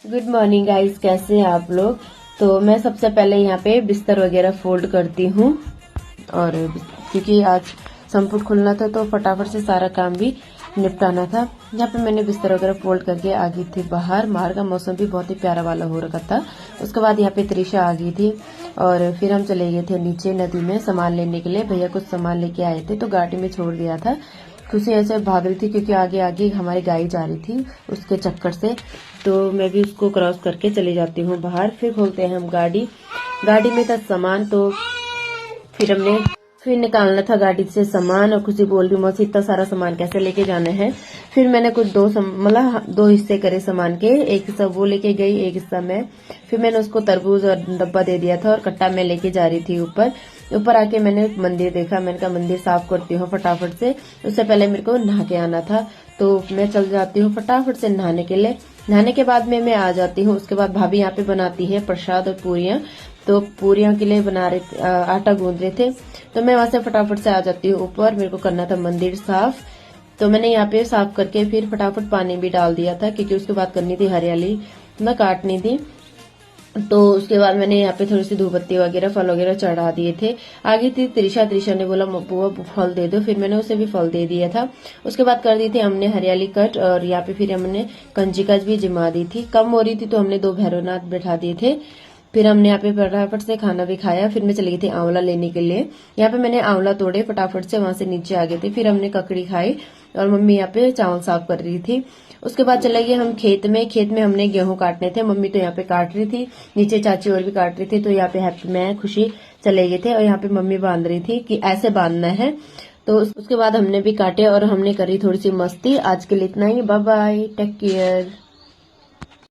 Good morning guys, कैसे हैं आप लोग। तो मैं सबसे पहले यहाँ पे बिस्तर वगैरह फोल्ड करती हूँ और क्योंकि आज संपुट खुलना था तो फटाफट से सारा काम भी निपटाना था। यहाँ पे मैंने बिस्तर वगैरह फोल्ड करके आ गई थी बाहर का मौसम भी बहुत ही प्यारा वाला हो रखा था। उसके बाद यहाँ पे त्रिशा आ गई थी और फिर हम चले गए थे नीचे नदी में सामान लेने के लिए। भैया कुछ सामान लेके आए थे तो गाड़ी में छोड़ दिया था। खुशी ऐसे भाग रही थी क्योंकि आगे आगे हमारी गाय जा रही थी उसके चक्कर से, तो मैं भी उसको क्रॉस करके चली जाती हूँ बाहर। फिर खोलते हैं हम गाड़ी में था सामान, तो फिर निकालना था गाड़ी से सामान। और खुशी बोल रही मौसी इतना सारा सामान कैसे लेके जाना है। फिर मैंने कुछ दो हिस्से करे सामान के, एक हिस्सा वो लेके गई, एक हिस्सा मैं। फिर मैंने उसको तरबूज और डब्बा दे दिया था और कट्टा मैं लेके जा रही थी ऊपर आके मैंने मंदिर देखा। मैंने कहा मंदिर साफ करती हूँ फटाफट से, उससे पहले मेरे को नहा के आना था। तो मैं चल जाती हूँ फटाफट से नहाने के लिए। नहाने के बाद मैं आ जाती हूँ। उसके बाद भाभी यहाँ पे बनाती है प्रसाद और पूरियां, तो पूरियां के लिए बना रहे आटा गूंद रहे थे। तो मैं वहां से फटाफट से आ जाती हूँ ऊपर। मेरे को करना था मंदिर साफ, तो मैंने यहाँ पे साफ करके फिर फटाफट पानी भी डाल दिया था क्योंकि उसके बाद करनी थी हरियाली मैं काटनी थी। तो उसके बाद मैंने यहाँ पे थोड़ी सी धूपबत्ती वगैरह फल वगैरह चढ़ा दिए थे। आगे थी त्रिशा ने बोला बुआ फल दे दो, फिर मैंने उसे भी फल दे दिया था। उसके बाद कर दी थी हमने हरियाली कट और यहाँ पे फिर हमने कंजिका भी जिमा दी थी। कम हो रही थी तो हमने 2 भैरवनाथ बैठा दिए थे। फिर हमने यहाँ पे फटाफट से खाना भी खाया। फिर मैं चली गई थी आंवला लेने के लिए। यहाँ पे मैंने आंवला तोड़े फटाफट से, वहां से नीचे आ गए थे। फिर हमने ककड़ी खाई और मम्मी यहाँ पे चावल साफ कर रही थी। उसके बाद चले गए हम खेत में हमने गेहूं काटने थे। मम्मी तो यहाँ पे काट रही थी, नीचे चाची और भी काट रही थी। तो यहाँ पे मैं खुशी चले गए थे और यहाँ पे मम्मी बांध रही थी कि ऐसे बांधना है। तो उसके बाद हमने भी काटे और हमने करी थोड़ी सी मस्ती। आज के लिए इतना ही, बाय बाय, टेक केयर।